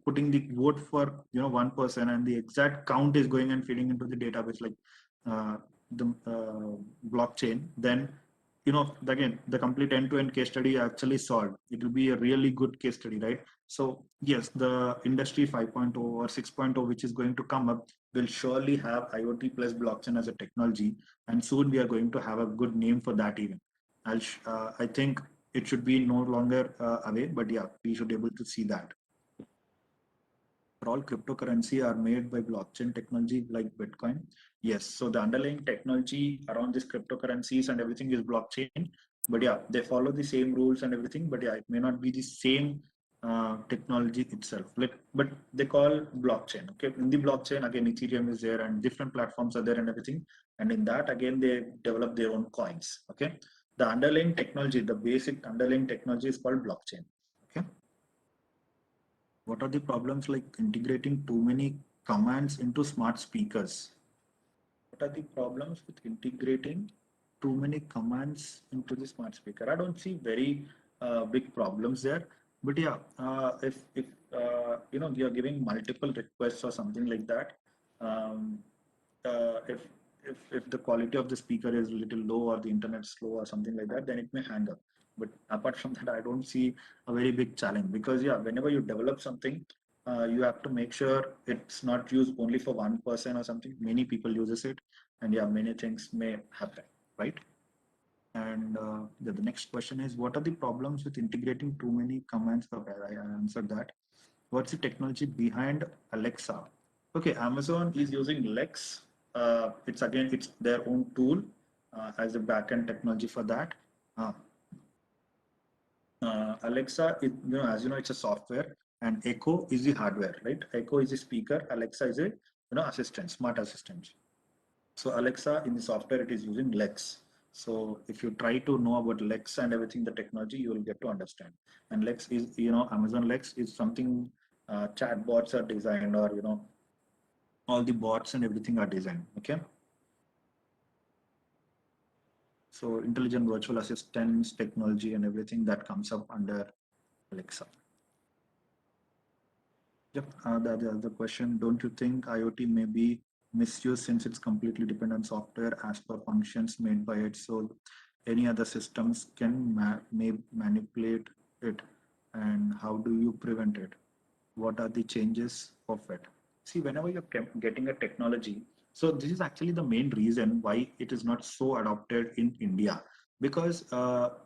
putting the vote for one person, and the exact count is going and feeding into the database, like uh, the blockchain, then again, the complete end-to-end case study actually solved. It will be a really good case study, right? So yes, the industry 5.0 or 6.0, which is going to come up, will surely have IoT plus blockchain as a technology, and soon we are going to have a good name for that even. I think it should be no longer away, but yeah, we should be able to see that. All cryptocurrency are made by blockchain technology like Bitcoin. Yes, so the underlying technology around these cryptocurrencies and everything is blockchain. But yeah, they follow the same rules and everything. But yeah, it may not be the same technology itself. But they call blockchain. Okay, in the blockchain again, Ethereum is there and different platforms are there and everything. And in that again, they develop their own coins. Okay, the underlying technology, the basic underlying technology is called blockchain. Okay. What are the problems like integrating too many commands into smart speakers? What are the problems with integrating too many commands into the smart speaker? I don't see very big problems there. But yeah, if you're giving multiple requests or something like that, um, if the quality of the speaker is a little low or the internet slow or something like that, then it may hang up. But apart from that, I don't see a very big challenge, because yeah, whenever you develop something, you have to make sure it's not used only for one person or something. Many people uses it, and yeah, many things may happen, right? And the next question is, what are the problems with integrating too many commands? Okay, I answered that. What's the technology behind Alexa? Okay, Amazon is using Lex. It's their own tool as a backend technology for that. Uh, Alexa, as you know, it's a software, and Echo is the hardware, right? Echo is a speaker. Alexa is a assistant, smart assistant. So Alexa in the software, it is using Lex. So if you try to know about Lex and everything, the technology, you will get to understand. And Lex is, Amazon Lex is something chatbots are designed, or all the bots and everything are designed. Okay. So intelligent virtual assistants, technology, and everything that comes up under Alexa. Yep. The other question, don't you think IoT may be misused since it's completely dependent on software as per functions made by it? So any other systems can may manipulate it. And how do you prevent it? What are the changes of it? See, whenever you're getting a technology, so this is actually the main reason why it is not so adopted in India, because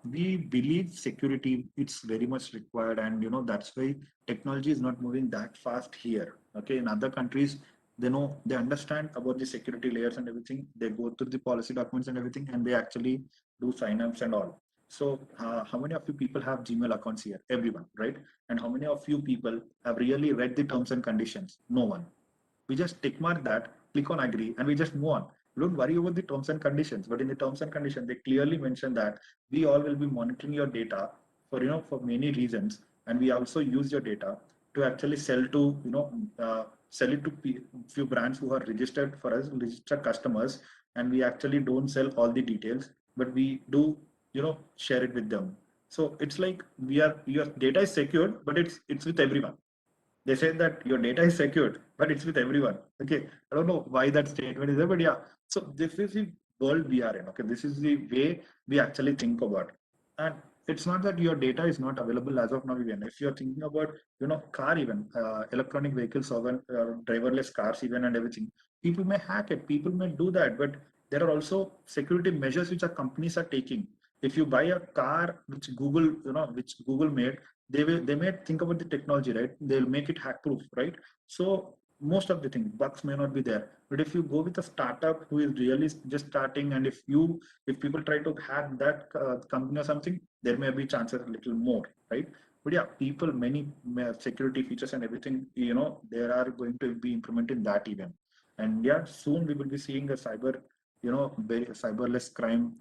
we believe security, it's very much required, and that's why technology is not moving that fast here. Okay, in other countries, they understand about the security layers and everything. They go through the policy documents and everything, and they actually do signups and all. So how many of you people have Gmail accounts here? Everyone, right? And how many of you people have really read the terms and conditions? No one. We just tick mark that, click on agree, and we just move on. We don't worry about the terms and conditions. But in the terms and conditions, they clearly mention that we all will be monitoring your data for many reasons, and we also use your data to actually sell it to few brands who are registered for us, registered customers, and we actually don't sell all the details, but we do share it with them. So it's like your data is secured, but it's with everyone. They say that your data is secured, but it's with everyone. Okay, I don't know why that statement is there, but yeah. So this is the world we are in. Okay, this is the way we actually think about. And it's not that your data is not available as of now. Even if you're thinking about, car, even electronic vehicles, or driverless cars, even, and everything, people may hack it. People may do that, but there are also security measures which our companies are taking. If you buy a car which Google made, they may think about the technology, right? They'll make it hack proof, right? So most of the things, bugs may not be there. But if you go with a startup who is really just starting, and if people try to hack that company or something, there may be chances a little more, right? But yeah, people, many security features and everything, there are going to be implemented that even. And yeah, soon we will be seeing a very cyberless crime,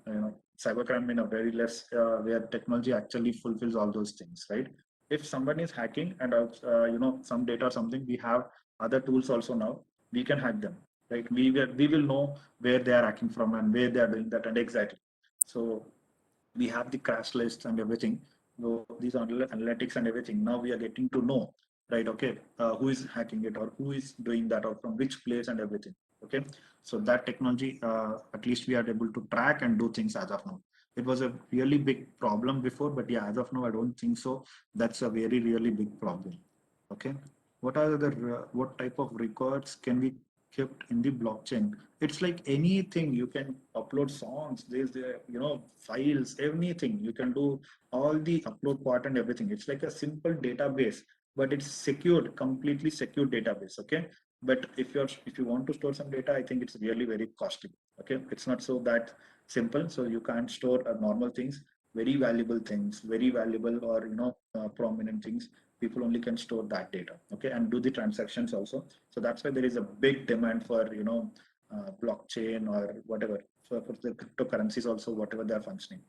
cybercrime in a very less, where technology actually fulfills all those things, right? If someone is hacking and some data or something, we have other tools also now. We can hack them, right? We will know where they are hacking from and where they are doing that, and exactly. So we have the crash lists and everything. So these analytics and everything. Now we are getting to know, right? Okay, who is hacking it, or who is doing that, or from which place and everything. Okay, so that technology, at least we are able to track and do things as of now. It was a really big problem before, but yeah, as of now, I don't think so. That's a very really big problem. Okay, what type of records can we kept in the blockchain? It's like anything. You can upload songs, there's the files, anything you can do, all the upload part and everything. It's like a simple database, but it's secured, completely secure database. Okay, but if you want to store some data, I think it's really very costly. Okay, it's not so that simple. So you can't store normal things, very valuable things, very valuable, or prominent things. People only can store that data, okay, and do the transactions also. So that's why there is a big demand for blockchain or whatever, for the cryptocurrencies also, whatever they are functioning.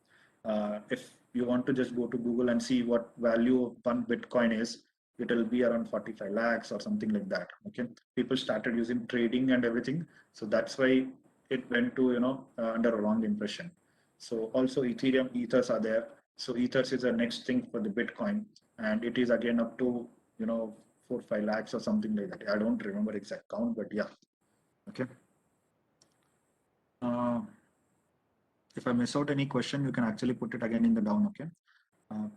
If you want to just go to Google and see what value of one Bitcoin is, it will be around 45 lakhs or something like that. Okay, people started using trading and everything, so that's why it went to under a wrong impression. So also Ethereum, ethers are there. So ethers is the next thing for the Bitcoin, and it is again up to 4 5 lakhs or something like that. I don't remember exact count, but yeah. Okay. uh, if I miss out any question, you can actually put it again in the down. Okay. uh,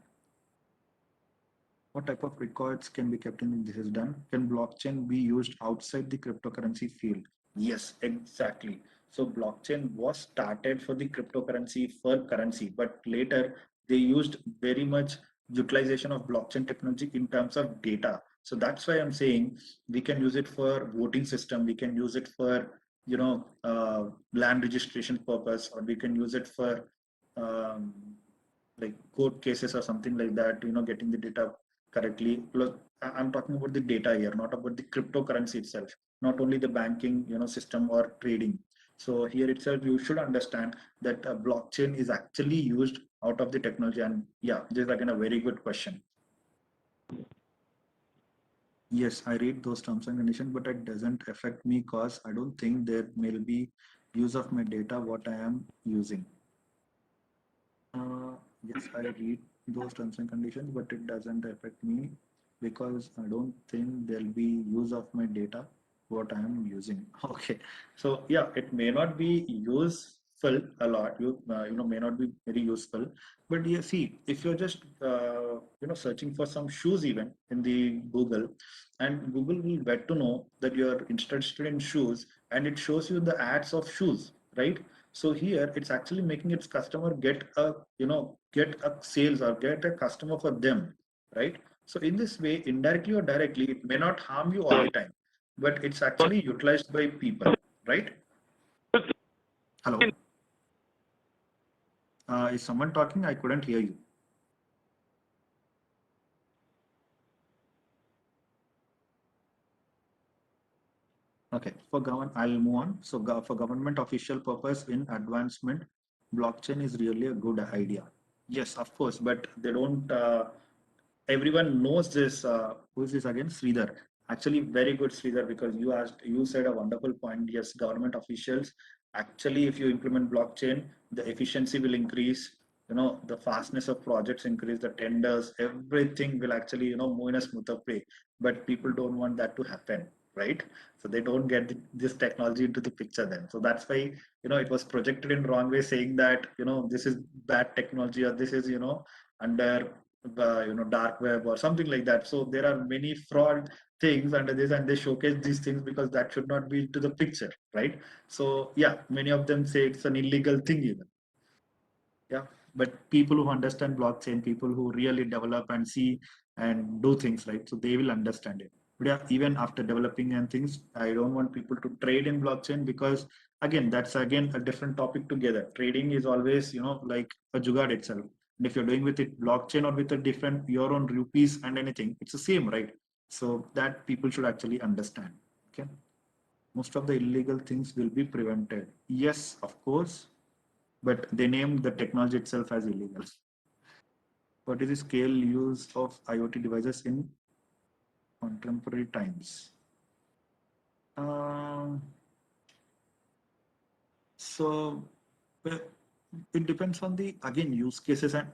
what type of records can be kept in this is done? Can blockchain be used outside the cryptocurrency field? Yes, exactly. So blockchain was started for the cryptocurrency, for currency, but later they used very much utilization of blockchain technology in terms of data. So that's why I'm saying we can use it for voting system, we can use it for land registration purpose, or we can use it for um, like court cases or something like that, getting the data correctly. Look, I'm talking about the data here, not about the cryptocurrency itself, not only the banking, system or trading. So here itself, you should understand that blockchain is actually used out of the technology. And yeah, this is again a very good question. Yes, I read those terms and conditions, but it doesn't affect me because I don't think there will be use of my data what I am using. Yes, I read those terms and conditions, but it doesn't affect me because I don't think there'll be use of my data what I am using. Okay, so yeah, it may not be useful a lot. May not be very useful, but you see, if you're just searching for some shoes even in the Google, and Google will get to know that you're interested in shoes, and it shows you the ads of shoes, right? So here it's actually making its customer get a sales or get a customer for them, right? So in this way, indirectly or directly, it may not harm you all the time, but it's actually utilized by people, right? Hello. Is someone talking? I couldn't hear you. Okay, I'll move on. So for government official purpose in advancement, blockchain is really a good idea. Yes, of course, but they don't. Everyone knows this. Who is this again? Sridhar. Actually, very good, Sridhar, because you said a wonderful point. Yes, government officials. Actually, if you implement blockchain, the efficiency will increase. The fastness of projects increase, the tenders, everything will actually move in a smoother way. but people don't want that to happen, right? So they don't get this technology into the picture then. So that's why, it was projected in wrong way, saying that, this is bad technology, or this is, under dark web or something like that. So there are many fraud things under this, and they showcase these things because that should not be to the picture, right? So yeah, many of them say it's an illegal thing even. Yeah, but people who understand blockchain, people who really develop and see and do things, right? So they will understand it. But yeah, even after developing and things, I don't want people to trade in blockchain, because again, that's again a different topic together. Trading is always, like a jugaad itself. And if you're doing with it blockchain or with a different your own rupees and anything, it's the same, right? So that people should actually understand. Okay. Most of the illegal things will be prevented. Yes, of course, but they named the technology itself as illegal. What is the scale use of IoT devices in contemporary times? Um, so well, it depends on the again use cases and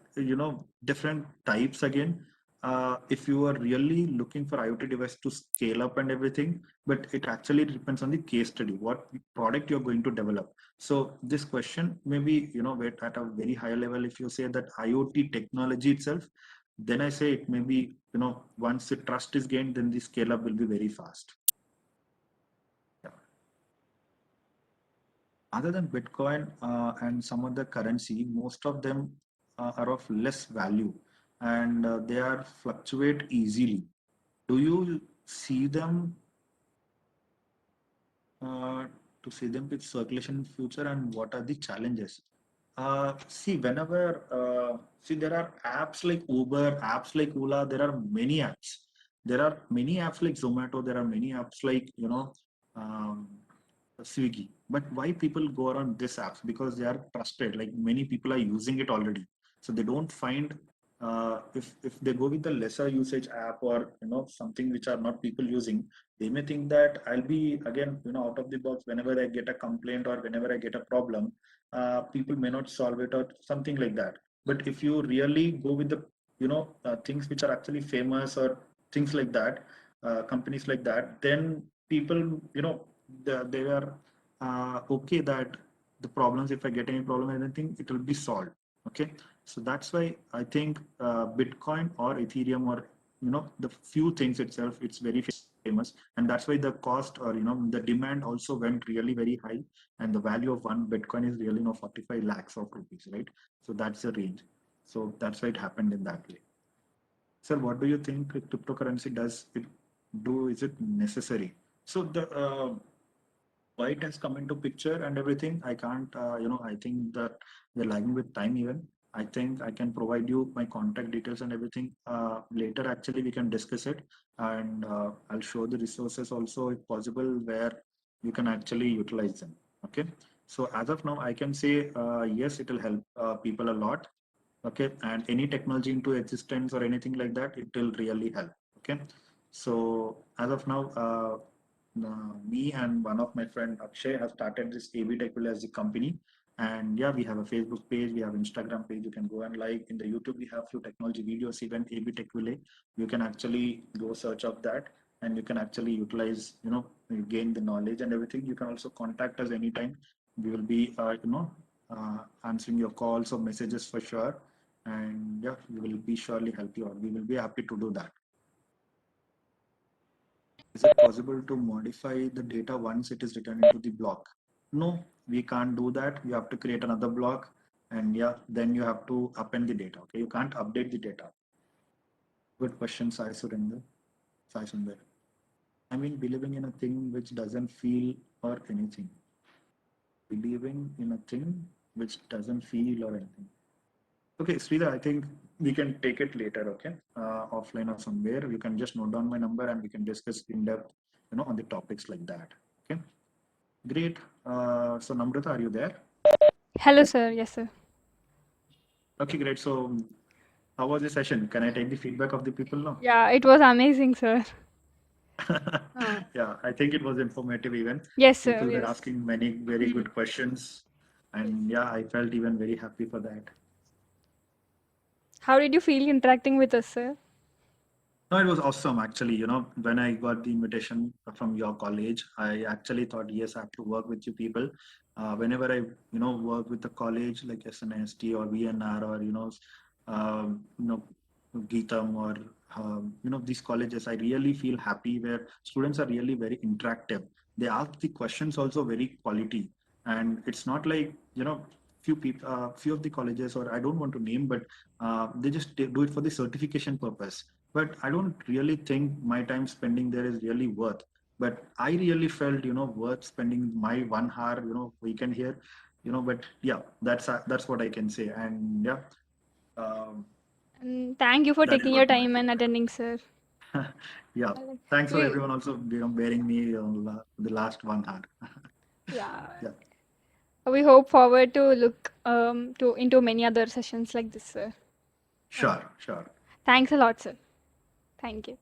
different types again. If you are really looking for IoT device to scale up and everything, but it actually depends on the case study, what product you're going to develop. So this question maybe at a very high level, if you say that IoT technology itself, then I say it may be once the trust is gained, then the scale up will be very fast. Yeah. Other than Bitcoin and some other currency, most of them are of less value, and they are fluctuate easily. Do you see them uh, to see them with circulation in future, and what are the challenges? See, whenever see there are apps like Uber, apps like Ola, there are many apps. There are many apps like Zomato. There are many apps like um, Swiggy. But why people go around these apps? Because they are trusted. Like many people are using it already, so they don't find if they go with the lesser usage app, or something which are not people using, they may think that I'll be again out of the box. Whenever I get a complaint or whenever I get a problem, people may not solve it or something like that. But if you really go with the things which are actually famous or things like that, companies like that, then people they are okay that the problems, if I get any problem or anything, it will be solved. Okay, so that's why I think Bitcoin or Ethereum, or the few things itself, it's very famous, and that's why the cost, or the demand also went really very high, and the value of one Bitcoin is really 45 lakhs of rupees, right? So that's the range. So that's why it happened in that way. Sir, what do you think cryptocurrency does it do? Is it necessary? So the why it has come into picture and everything, I can't, I think that we're lagging with time even. I think I can provide you my contact details and everything later. Actually, we can discuss it, and I'll show the resources also, if possible, where you can actually utilize them. Okay. So as of now, I can say yes, it will help people a lot. Okay, and any technology into existence or anything like that, it will really help. Okay, so as of now, me and one of my friend Akshay have started this AB Techway as a company, and yeah, we have a Facebook page, we have Instagram page. You can go and like in the YouTube. We have few technology videos, even AB Techway. You can actually go search of that, and you can actually utilize, you gain the knowledge and everything. You can also contact us anytime. We will be, answering your calls or messages for sure, and yeah, we will be surely help you out. We will be happy to do that. Is it possible to modify the data once it is written into the block? No, we can't do that. You have to create another block, and yeah, then you have to append the data. Okay, you can't update the data. Good question, Sai Surinder. Sai Sundar. I mean, believing in a thing which doesn't feel or anything. Believing in a thing which doesn't feel or anything. Okay, Sridhar, I think we can take it later, okay? Offline or somewhere. You can just note down my number and we can discuss in depth, on the topics like that. Okay, great. So Namrata, are you there? Hello, sir. Yes, sir. Okay, great. So how was the session? Can I take the feedback of the people now? Yeah, it was amazing, sir. Yeah, I think it was informative even. Yes, sir. People were Yes. asking many very good questions. And yeah, I felt even very happy for that. How did you feel interacting with us, sir? No, it was awesome actually. When I got the invitation from your college, I actually thought, yes, I have to work with you people. Whenever I, work with a college like SNST or VNR or, um, you know, Geetam or, these colleges, I really feel happy where students are really very interactive. They ask the questions also very quality. And it's not like, few people, few of the colleges, or I don't want to name, but they just do it for the certification purpose, but I don't really think my time spending there is really worth. But I really felt, worth spending my 1 hour, weekend here, but yeah, that's what I can say. And yeah, um, And thank you for that is taking what your time and attending, sir. yeah. Thanks for We, everyone also, bearing me on the last 1 hour. yeah, Yeah, we hope forward to look to into many other sessions like this, sir. Uh, sure, sure. Thanks a lot, sir. Thank you.